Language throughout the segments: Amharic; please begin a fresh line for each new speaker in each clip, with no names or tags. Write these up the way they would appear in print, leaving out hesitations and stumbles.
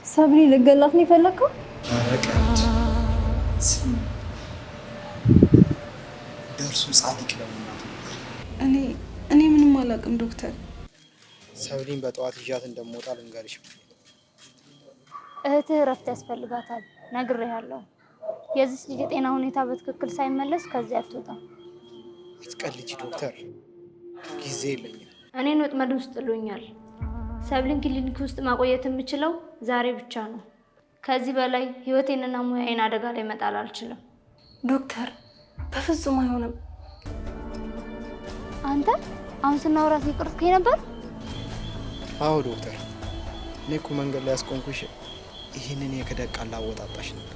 ሰብሊ ልገላት ነው የፈለከው?
አረቀት ደርሱ ጻድቅ ለምናት
እኔ ምንም አላውቅም ዶክተር።
ሰብሊን በጠዋት ይዣት እንደምወጣ ልንገርሽ።
እህትህ እረፍት ያስፈልጋታል ነግሬሃለሁ። የዚህ ልጅ የጤና ሁኔታ በትክክል ሳይመለስ ከዚህ አትወጣም።
አትቀልጂ ዶክተር፣ ጊዜ የለኝም።
እኔን ወጥመድ ውስጥ ጥሎኛል። ሰብሊን ክሊኒክ ውስጥ ማቆየት የምችለው ዛሬ ብቻ ነው። ከዚህ በላይ ህይወቴንና ሙያዬን አደጋ ላይ መጣል አልችልም።
ዶክተር በፍጹም አይሆንም።
አንተ አሁን ስናወራት ይቅርትከኝ ነበር?
አዎ ዶክተር፣ እኔ እኮ መንገድ ላይ ያስቆንኩሽ ይህንን የክደት ቃል ላወጣጣሽ ነበር።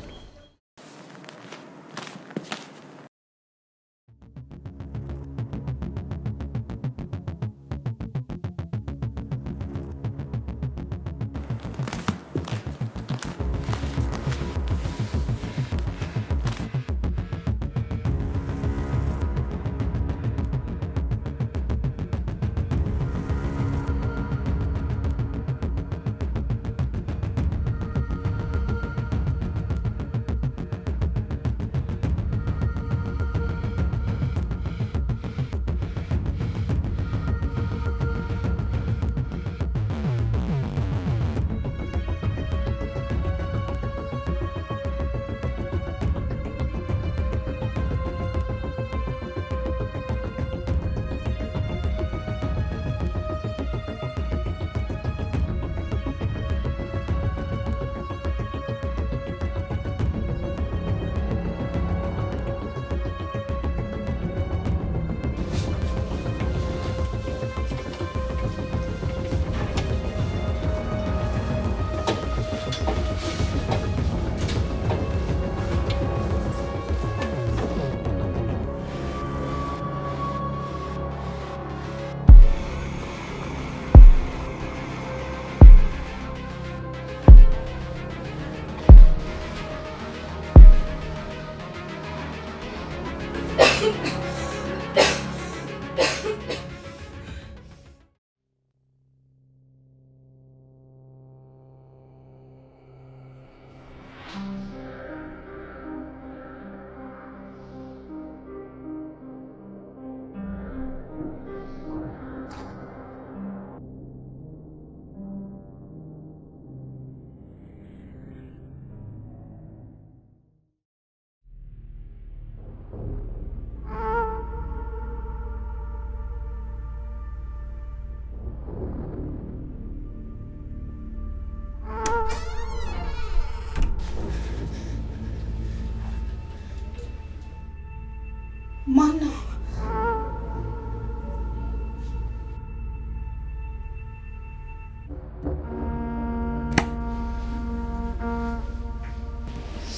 ማን ነው?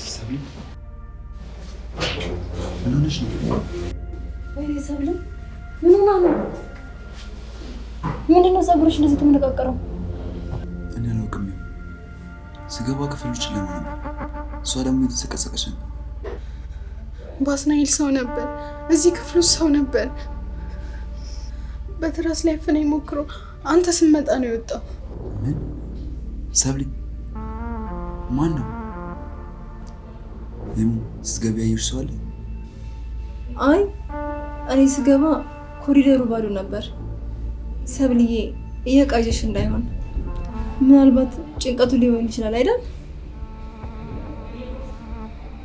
ሰብሊ ምን ሆነሽ ነው?
ወይኔ ሰብሊ ምን ሆና ነው? ምንድነው ፀጉርሽ እንደዚህ ተመነቃቀረው?
እኔ አላውቅም። ስገባ ክፍሎች ለምን ነው? እሷ ደግሞ የተሰቀሰቀች ነው።
ባስናይል ሰው ነበር። እዚህ ክፍሉ ሰው ነበር። በትራስ ላይ ፈነኝ ሞክሮ አንተ ስትመጣ ነው የወጣው።
ምን? ሰብሊ ማን ነው? ስትገቢ ያየሽ ሰው አለ?
አይ እኔ ስገባ ኮሪደሩ ባዶ ነበር። ሰብልዬ እየቃዠሽ እንዳይሆን፣ ምናልባት ጭንቀቱ ሊሆን ይችላል አይደል?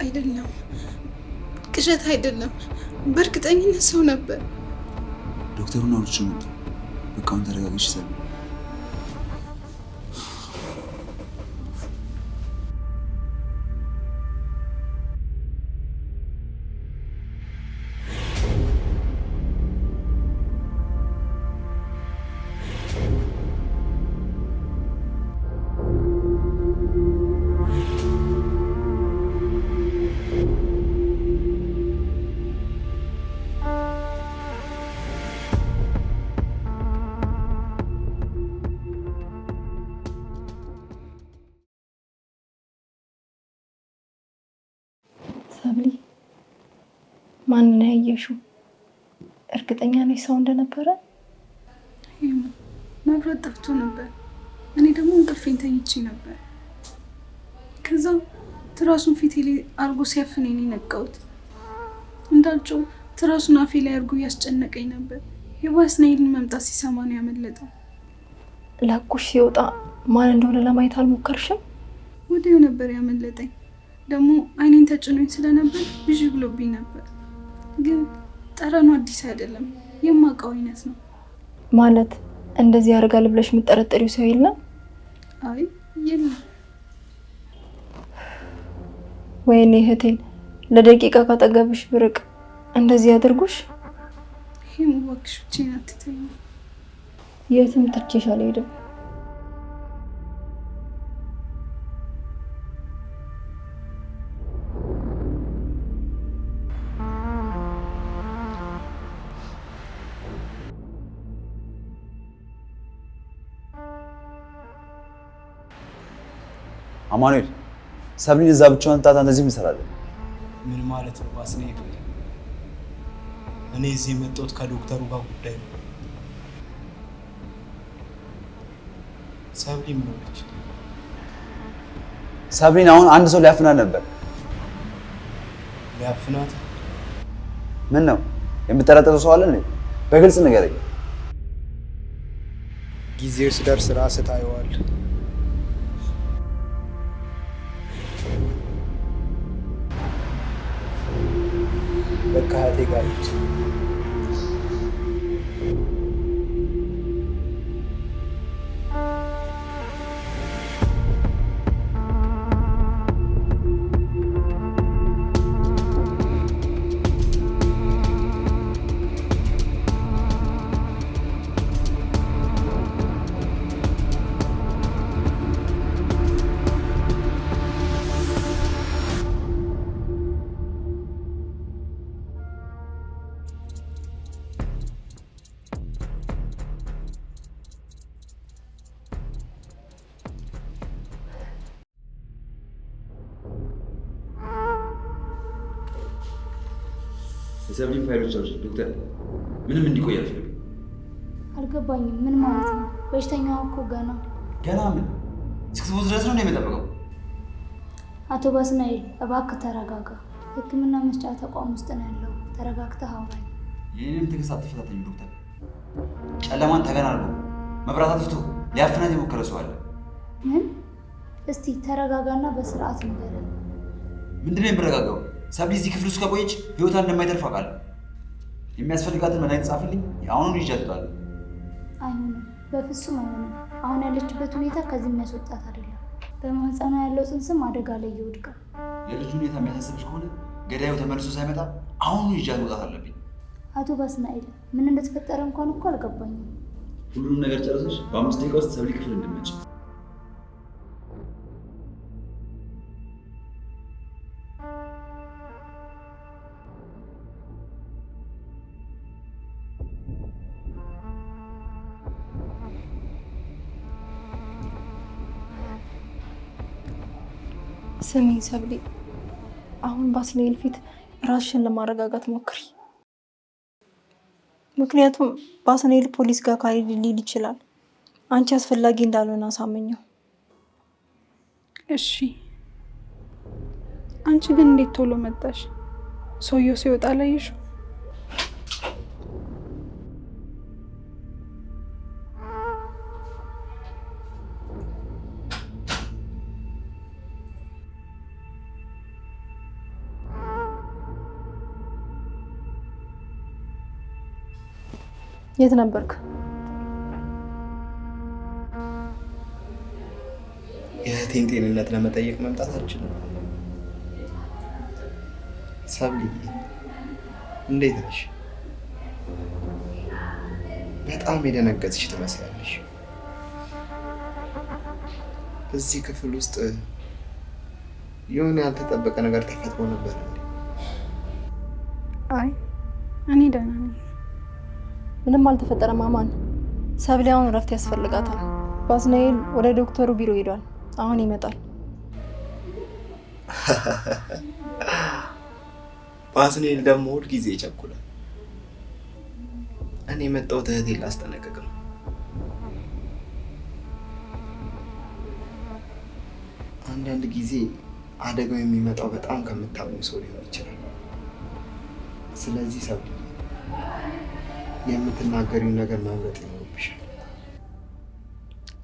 አይደለም፣ ቅዠት አይደለም፣ በእርግጠኝነት ሰው ነበር።
ዶክተሩን አውርቼ መጣ። በቃ አሁን ተረጋግሽ ሰብሊ።
ሰብሊ ማንን ያየሽው? እርግጠኛ ነሽ ሰው እንደነበረ?
መብራት ጠፍቶ ነበር። እኔ ደግሞ እንቅልፌን ተኝቼ ነበር። ከዛ ትራሱን ፊቴ ላይ አርጎ ሲያፍነኝ ነቃሁት። እንዳልጮህ ትራሱን አፌ ላይ አርጎ እያስጨነቀኝ ነበር። የባስናኤልን መምጣት ሲሰማ ነው ያመለጠው።
ላኩሽ ሲወጣ ማን እንደሆነ ለማየት አልሞከርሽም?
ወዲያው ነበር ያመለጠኝ። ደግሞ አይኔን ተጭኖኝ ስለነበር ብዥ ብሎብኝ ነበር። ግን ጠረኑ አዲስ አይደለም፣ የማውቀው አይነት ነው።
ማለት እንደዚህ ያደርጋል ብለሽ የምትጠረጠሪው ሰው የለም?
አይ የለም።
ወይኔ እህቴን ለደቂቃ ካጠገብሽ ብርቅ እንደዚህ ያድርጉሽ?
ይሄም እባክሽ ብቻዬን አትተይኝ።
የትም ትቼሽ አልሄድም።
አማኑኤል ሰብሊን እዛ ብቻዋን ጣጣ እንደዚህ እንሰራለን።
ምን ማለት ነው ባስናኤል? እኔ እዚህ የመጣሁት ከዶክተሩ ጋር ጉዳይ ነው። ሰብሊ ምን ሆነች?
ሰብሊን አሁን አንድ ሰው ሊያፍናት ነበር።
ሊያፍናት?
ምን ነው የምጠረጠረው ሰው አለ እንዴ? በግልጽ ንገረኝ።
ጊዜው ሲደርስ ራስህ ታየዋለህ። በቃ እህቴ ጋር ነች።
የሰብሊን ፋይሎች አውጪ ዶክተር። ምንም እንዲቆይ አልፈልግም።
አልገባኝም። ምን ማለት ነው? በሽተኛዋ እኮ ገና
ምን እስክትሞት ድረስ ነው የምጠብቀው?
አቶ ባስናኤል እባክህ ተረጋጋ። ሕክምና መስጫ ተቋም ውስጥ ነው ያለው። ተረጋግተህ አውራኝ።
ይህንም ትዕግስት አትፈታተኝ ዶክተር። ጨለማን ተገን አድርጎ መብራት አጥፍቶ ሊያፍናት የሞከረ ሰው አለ።
ምን? እስቲ ተረጋጋና በስርዓት ንገረኝ።
ምንድን ነው የምረጋጋው? ሰብሊ እዚህ ክፍል ውስጥ ከቆየች ህይወቷን እንደማይተርፍ አውቃለሁ። የሚያስፈልጋትን መድኃኒት ጻፍልኝ፣ አሁኑን ይዣት እወጣለሁ።
አይሆንም፣ በፍጹም አይሆንም። አሁን ያለችበት ሁኔታ ከዚህ የሚያስወጣት አይደለም። በማህፀኗ ያለው ጽንስም አደጋ ላይ ይወድቃል።
የልጁ ሁኔታ የሚያሳስብሽ ከሆነ ገዳዩ ተመልሶ ሳይመጣ አሁኑን ይዣት መውጣት አለብኝ።
አቶ ባስናኤል ምን እንደተፈጠረ እንኳን እኮ አልገባኝም።
ሁሉንም ነገር ጨርሰሽ በ5 ደቂቃ ውስጥ ሰብሊ ክፍል እንድትመጪ።
ስሚኝ ሰብሊ፣ አሁን ባስናኤል ፊት ራስሽን ለማረጋጋት ሞክሪ። ምክንያቱም ባስናኤል ፖሊስ ጋር ካልሄድ ሊል ይችላል። አንቺ አስፈላጊ እንዳልሆነ አሳመኘው።
እሺ፣ አንቺ ግን እንዴት ቶሎ መጣሽ? ሰውየው ሲወጣ አላየሽው?
የት ነበርክ?
የእህቴን ጤንነት ለመጠየቅ መምጣት አልችልም። ሰብሊ እንዴት ነሽ? በጣም የደነገጥሽ ትመስያለሽ። እዚህ ክፍል ውስጥ የሆነ ያልተጠበቀ ነገር ተፈጥሮ ነበር እንዴ?
አይ እኔ ደህና ነኝ።
ምንም አልተፈጠረም አማን። ሰብሊ አሁን እረፍት ያስፈልጋታል። ባስናኤል ወደ ዶክተሩ ቢሮ ሄዷል። አሁን ይመጣል።
ባስናኤል ደግሞ ሁል ጊዜ ይቸኩላል። እኔ የመጣሁት እህቴን ላስጠነቅቅ ነው። አንዳንድ ጊዜ አደጋው የሚመጣው በጣም ከምታምኑ ሰው ሊሆን ይችላል። ስለዚህ ሰው የምትናገሪውን ነገር መምረጥ ይኖርብሻል።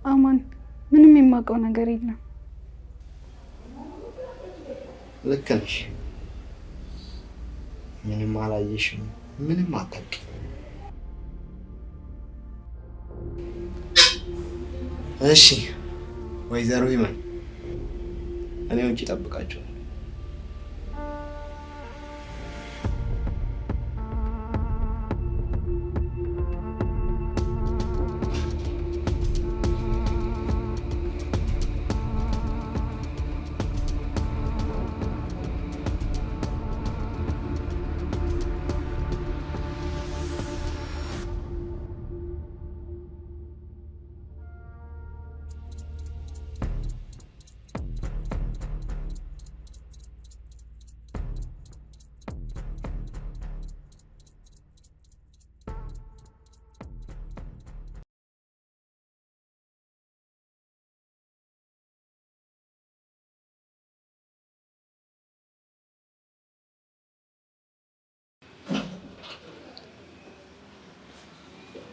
አማን፣ ምንም የማውቀው ነገር የለም።
ልክ ነሽ። ምንም አላየሽም፣ ምንም አታውቂም። እሺ ወይዘሮ ይመን፣ እኔ ውጭ እጠብቃቸዋለሁ።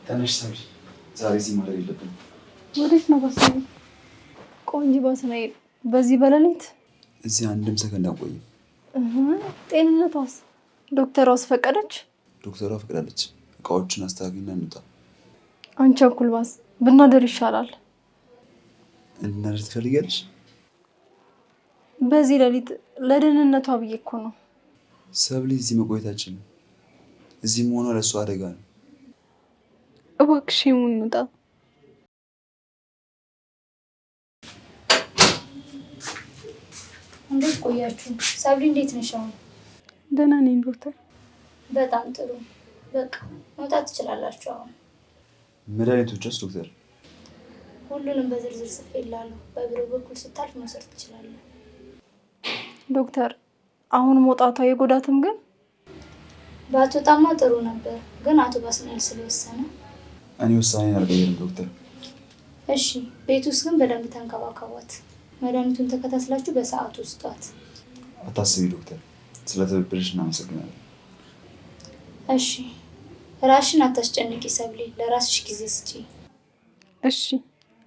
ተነሽ ሰብሊ፣ ዛሬ እዚህ ማደር የለብንም።
ወዴት ነው ባስናኤል? ቆንጆ ባስናኤል፣ በዚህ በሌሊት
እዚህ አንድም ሰከንድ አቆይም።
ጤንነቷስ? ዶክተሯስ ፈቀደች?
ዶክተሯ ፈቅዳለች። እቃዎችን አስተካክልና እንውጣ።
አንቺ እኩል ባስ ብናደር ይሻላል።
እንድናደር ትፈልጊያለሽ?
በዚህ ሌሊት ለደህንነቷ ብዬ እኮ ነው።
ሰብሊ፣ እዚህ መቆየታችን ነው። እዚህ መሆኗ ለእሱ አደጋ ነው።
እባክሽ እንውጣ።
እንዴት ቆያችሁ? ሰብሊ እንዴት ነሽ አሁን?
ደህና ነኝ ዶክተር።
በጣም ጥሩ። በቃ መውጣት ትችላላችሁ አሁን።
መድኃኒቶችስ ዶክተር?
ሁሉንም በዝርዝር ጽፌልሃለሁ። በቢሮ በኩል ስታልፍ መውሰድ ትችላለህ።
ዶክተር፣ አሁን መውጣቷ የጎዳትም ግን?
ባትወጣማ ጥሩ ነበር፣ ግን አቶ ባስናኤል ስለወሰነ
እኔ ውሳኔን አልቀየርም ዶክተር።
እሺ፣ ቤት ውስጥ ግን በደንብ ተንከባከቧት። መድኃኒቱን ተከታትላችሁ በሰዓቱ ውስጧት።
አታስቢ ዶክተር፣ ስለ ትብብርሽ እናመሰግናለን።
እሺ፣ ራስሽን አታስጨንቂ ሰብሊ፣ ለራስሽ ጊዜ ስጪ።
እሺ፣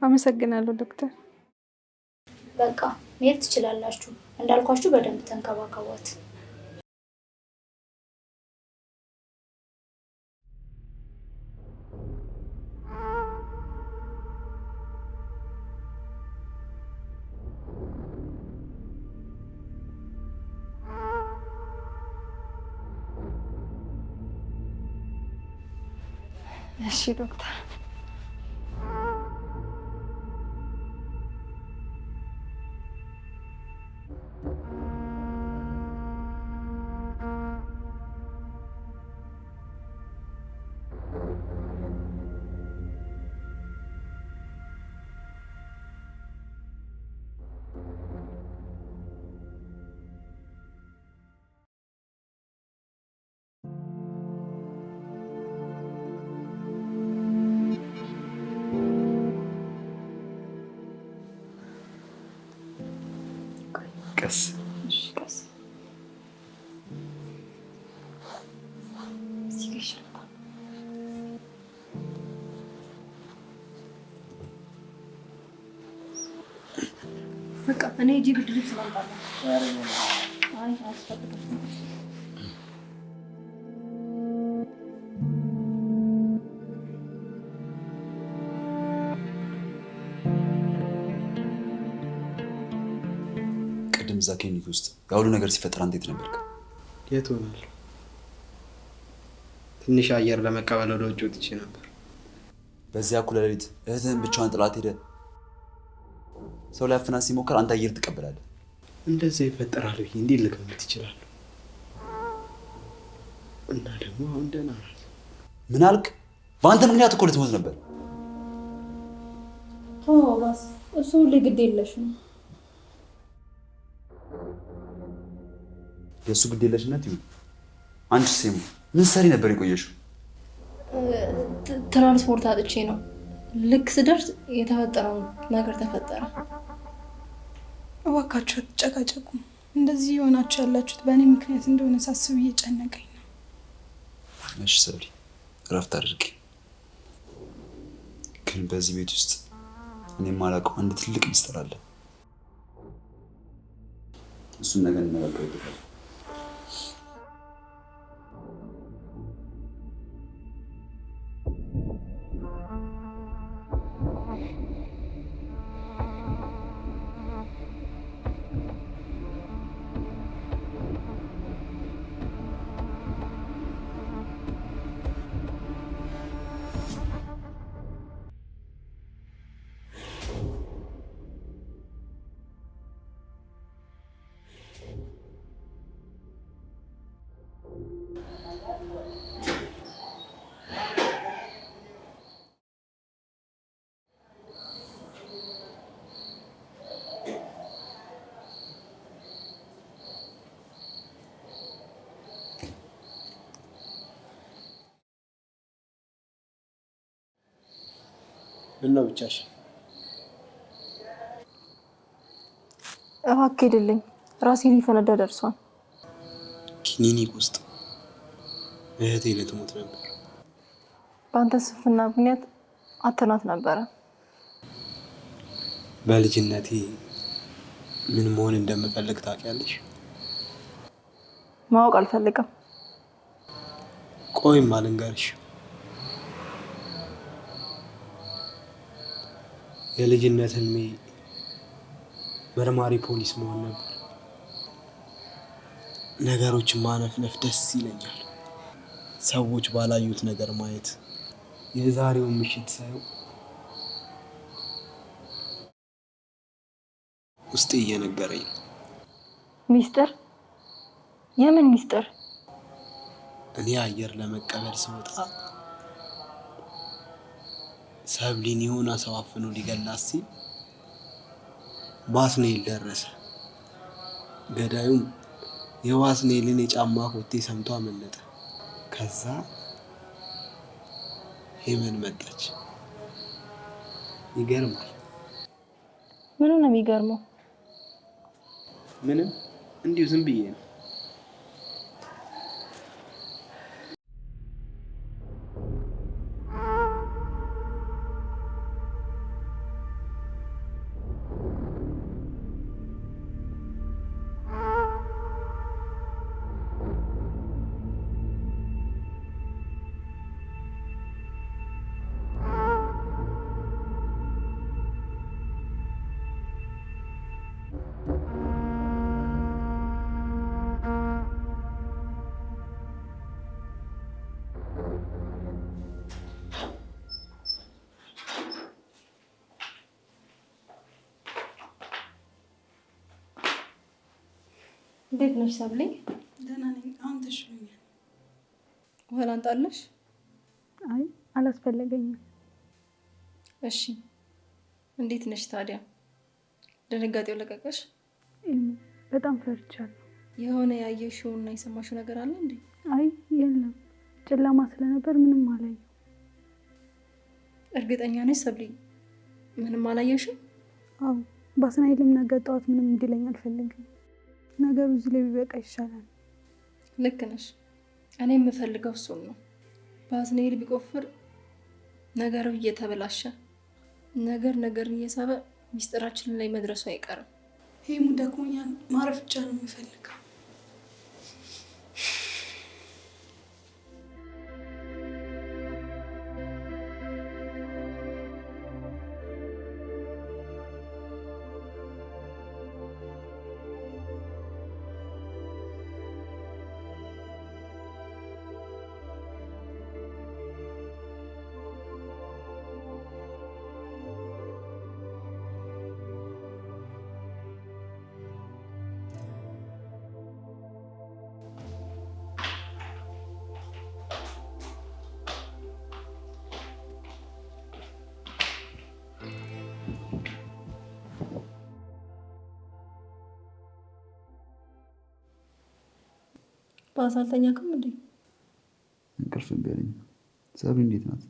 አመሰግናለሁ ዶክተር።
በቃ መሄድ ትችላላችሁ። እንዳልኳችሁ በደንብ ተንከባከቧት።
እሺ ዶክተር።
ቀስ
ቀስ በቃ እኔ እጂ ብድር ስላልባለ አይ አስፈልግም።
ቅድም እዛ ክሊኒክ ውስጥ ያሁሉ ነገር ሲፈጠር አንተ የት ነበርክ?
የት ሆናለሁ? ትንሽ አየር ለመቀበል ወደ ውጭ ወጥቼ ነበር።
በዚያ እኩለ ሌሊት እህትህን ብቻዋን ጥላት ሄደ ሰው ሊያፍናት ሲሞክር አንተ አየር ትቀበላለህ።
እንደዛ ይፈጠራል ብዬ እንዴት ልገምት እችላለሁ? እና ደግሞ አሁን ደህና ናት።
ምን አልክ? በአንተ ምክንያት እኮ ልትሞት ነበር።
ባስ እሱ ሁሌ ግድ የለሽም።
የእሱ ግድ የለሽነት ይሁን። አንቺ ሴሙ ምን ሰሪ ነበር የቆየሽው?
ትራንስፖርት አጥቼ ነው። ልክ ስደርስ የተፈጠረው ነገር ተፈጠረ።
እባካችሁ አትጨቃጨቁ። እንደዚህ የሆናችሁ ያላችሁት በእኔ ምክንያት እንደሆነ ሳስብ እየጨነቀኝ ነው።
እሺ ሰብሊ እረፍት አድርጊ። ግን በዚህ ቤት ውስጥ እኔ የማላውቀው አንድ ትልቅ ሚስጥር አለ። እሱን ነገር እንነጋገርበታለን።
ምን ነው ብቻሽ?
እባክህ ሄድልኝ፣ ራሴን ሊፈነዳ ደርሷል።
ክሊኒክ ውስጥ እህቴ ልትሞት ነበር።
በአንተ ስንፍና ምክንያት አተናት ነበረ።
በልጅነቴ ምን መሆን እንደምፈልግ ታውቂያለሽ?
ማወቅ አልፈልግም።
ቆይም አልንገርሽ። የልጅነት ህልሜ መርማሪ ፖሊስ መሆን ነበር። ነገሮችን ማነፍነፍ ደስ ይለኛል። ሰዎች ባላዩት ነገር ማየት። የዛሬውን ምሽት ሳየው ውስጤ እየነገረኝ ነው።
ሚስጥር? የምን ሚስጥር?
እኔ አየር ለመቀበል ስወጣ ሰብሊን የሆነ ሰው አፍኖ ሊገላት ሲል ባስኔል ደረሰ። ገዳዩም የባስኔልን የጫማ ኮቴ ሰምቶ አመለጠ። ከዛ ሄመን መጣች። ይገርማል።
ምኑ ነው የሚገርመው?
ምንም፣ እንዲሁ ዝም ብዬ ነው።
እንዴት ነሽ ሰብሊ?
ደህና ነኝ። አሁን ተሽሎኛል።
ውሃ ላምጣልሽ?
አይ አላስፈለገኝም።
እሺ። እንዴት ነሽ ታዲያ? ድንጋጤው ለቀቀሽ?
በጣም ፈርቻለሁ።
የሆነ ያየሽውና የሰማሽው ነገር አለ እንዴ?
አይ የለም፣ ጨለማ ስለነበር ምንም አላየሁም።
እርግጠኛ ነሽ ሰብሊ? ምንም አላየሽም?
አዎ፣ ባስናይልም ነገ ጠዋት ምንም እንዲለኝ አልፈልግም። ነገሩ እዚህ ላይ ቢበቃ ይሻላል።
ልክ ነሽ። እኔ የምፈልገው እሱን ነው። ባስናይል ቢቆፍር ነገሩ እየተበላሸ ነገርን እየሳበ ሚስጥራችንን ላይ መድረሱ አይቀርም።
ሄሙ ደክሞኛል፣ ማረፍ ብቻ ነው የምፈልገው።
ባሳልተኛክም እንዴ?
እንቅልፍ እምቢ አለኝ። ሰብሊ እንዴት ናት?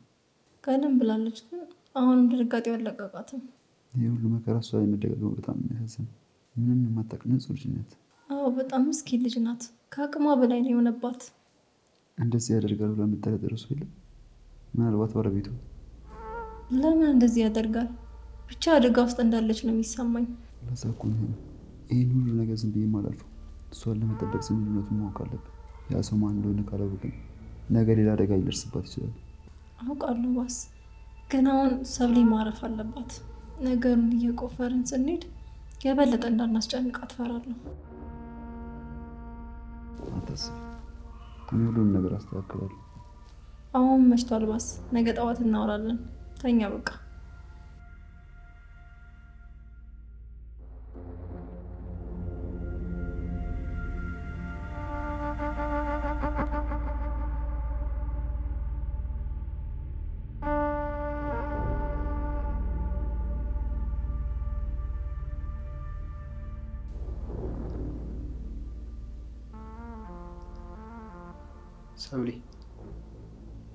ቀደም ብላለች፣ ግን አሁንም ድንጋጤው አልለቀቃትም።
ይህ ሁሉ መከራ እሷ ላይ መደጋገሙ በጣም የሚያሳዝን። ምንም የማታውቅ ንጹህ ልጅ ናት።
አዎ በጣም ምስኪን ልጅ ናት። ከአቅሟ በላይ ነው የሆነባት።
እንደዚህ ያደርጋል ብላ የምጠረጥረው ሰው የለም? ምናልባት ባለቤቱ።
ለምን እንደዚህ ያደርጋል? ብቻ አደጋ ውስጥ እንዳለች ነው የሚሰማኝ።
ለዛ እኮ ነው ይህን ሁሉ ነገር ዝም ብዬ የማላልፈው። እሷን ለመጠበቅ ዝምድነቱን ማወቅ አለብን። ያ ሰው ማን እንደሆነ ካላወቅን ነገ ሌላ አደጋ ሊደርስባት ይችላል።
አውቃለሁ ባስ፣ ግን አሁን ሰብሊ ማረፍ አለባት። ነገሩን እየቆፈርን ስንሄድ የበለጠ እንዳናስጨንቃት እፈራለሁ።
አታስቢ፣ እኔ ሁሉንም ነገር አስተካክላለሁ።
አሁን መሽቷል ባስ፣ ነገ ጠዋት እናወራለን። ተኛ በቃ።
ሰብሊ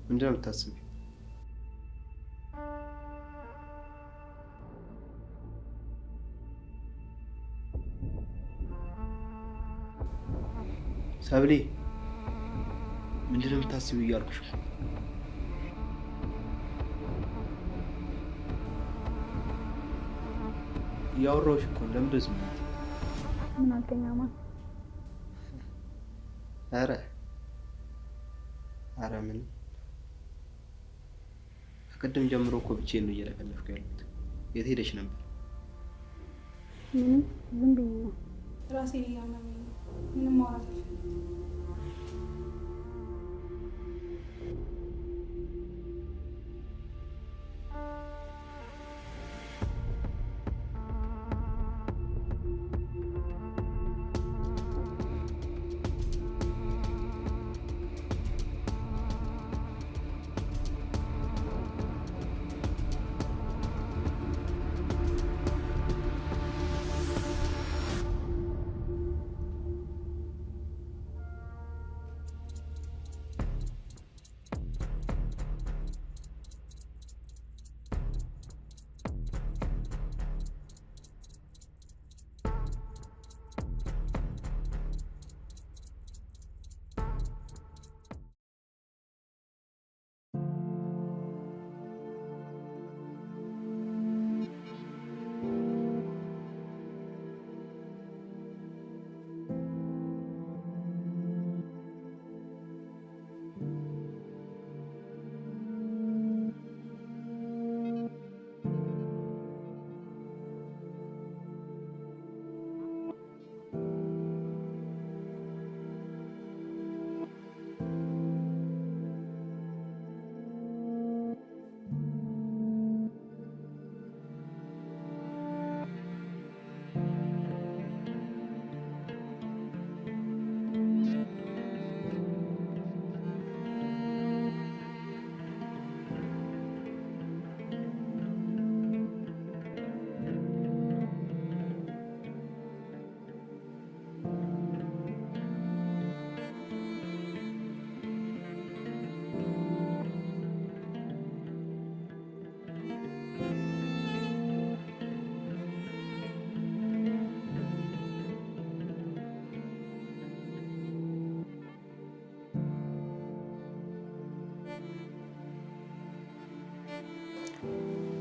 ምንድን ነው የምታስቢው? ሰብሊ ምንድን ነው የምታስቢው እያልኩሽ። እያወራሁሽ እኮ ለምንድን ዝም ብለሽ?
ምን አልከኝ አማን?
ኧረ ምንም። ከቅድም ጀምሮ እኮ ብቻዬን ነው እየለፈለፍኩ ያለሁት። የት ሄደሽ ነበር?
ምንም፣ ዝም ብዬ ነው። ራሴን እያመመኝ ነው። ምንም ማውራት አልፈልግም።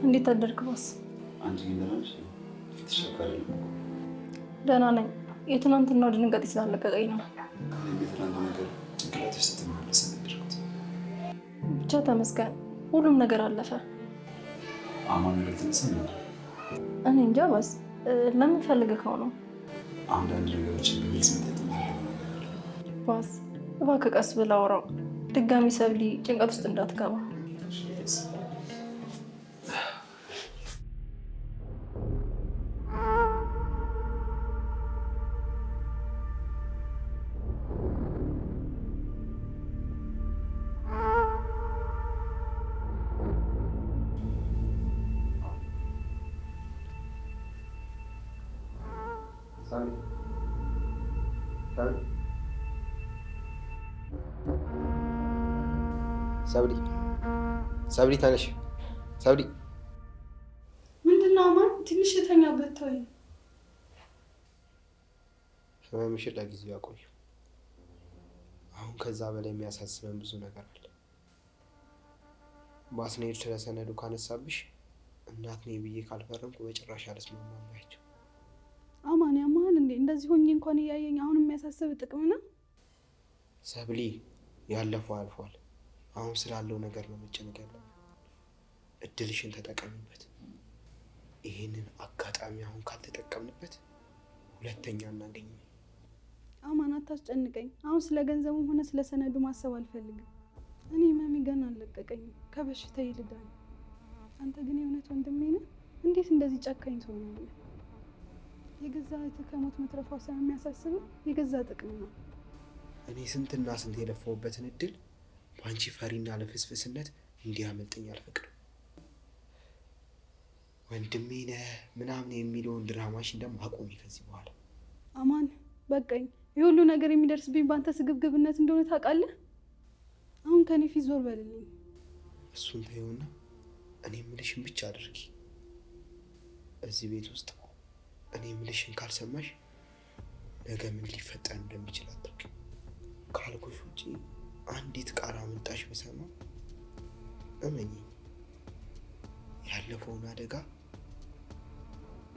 እንዴት አደርክ ቦስ?
አንቺ ግን ደህና ነሽ? ፊትሽ አካል
ደህና ነኝ። የትናንትናው ድንጋጤ ስላለቀቀኝ ነው።
የትናንቱ ነገር ጭንቅላትሽ ስትመለስ ያደረኩት።
ብቻ ተመስገን፣ ሁሉም ነገር አለፈ።
አማን ነገር ተነሳ ነው?
እኔ እንጃ ቦስ፣ ለምን ፈልገኸው ነው?
አንዳንድ ነገሮችን በግልጽ መጠየቅ የምፈልገው ነገር አለ።
ቦስ እባክህ ቀስ ብለህ አውራው። ድጋሚ ሰብሊ ጭንቀት ውስጥ እንዳትገባ።
ሰብሊ ሰብሊ ተነሽ። ሰብሊ
ምንድን ነው አማን? ትንሽ የተኛበት ተወኝ።
ህመምሽን ለጊዜው አቆዩ። አሁን ከዛ በላይ የሚያሳስበን ብዙ ነገር አለ። በአስናኤል ስለ ሰነዱ ካነሳብሽ እናት ነኝ ብዬ ካልፈረምኩ በጭራሽ አልስማማም ባያቸው።
አማን ያማል እንዴ? እንደዚህ ሆኜ እንኳን እያየኝ አሁን የሚያሳስብ ጥቅም ነው?
ሰብሊ ያለፈው አልፏል። አሁን ስላለው ነገር ነው መጨነቅ ያለብን። እድልሽን ተጠቀሚበት። ይህንን አጋጣሚ አሁን ካልተጠቀምንበት ሁለተኛ እናገኘው።
አማን አታስጨንቀኝ። አሁን ስለ ገንዘቡም ሆነ ስለ ሰነዱ ማሰብ አልፈልግም። እኔ ህመሜ ገና አልለቀቀኝም። ከበሽታ ይልዳል። አንተ ግን የእውነት ወንድሜ ነህ። እንዴት እንደዚህ ጨካኝ ትሆናለህ? የገዛ እህትህ ከሞት መትረፏ ሳይሆን የሚያሳስበው የገዛ ጥቅም ነው።
እኔ ስንትና ስንት የለፋውበትን እድል በአንቺ ፈሪና ለፍስፍስነት እንዲያመልጠኝ አልፈቅድም። ወንድሜ ነህ ምናምን የሚለውን ድራማሽን ደግሞ አቁሚ ከዚህ በኋላ።
አማን በቃኝ። የሁሉ ነገር የሚደርስብኝ በአንተ ስግብግብነት እንደሆነ ታውቃለህ። አሁን ከኔ ፊት ዞር በልልኝ።
እሱን ተይውና እኔ ምልሽን ብቻ አድርጊ። እዚህ ቤት ውስጥ እኔ ምልሽን ካልሰማሽ ነገ ምን ሊፈጠር እንደሚችል አታውቂም። ካልኩሽ ውጪ አንዲት ቃል አመልጣሽ በሰማ እመኚ ያለፈውን አደጋ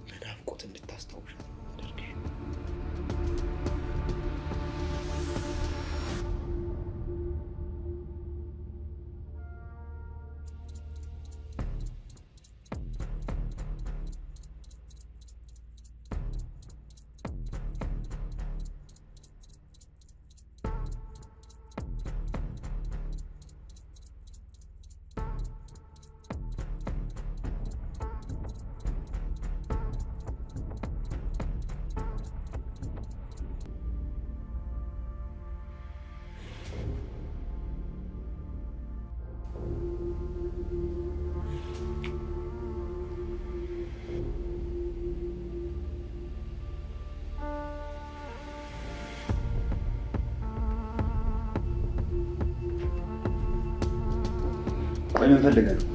በናፍቆት እንድታስታውሻት ነው አደርግሽ።
ቆይ ምን ፈልገህ ነው?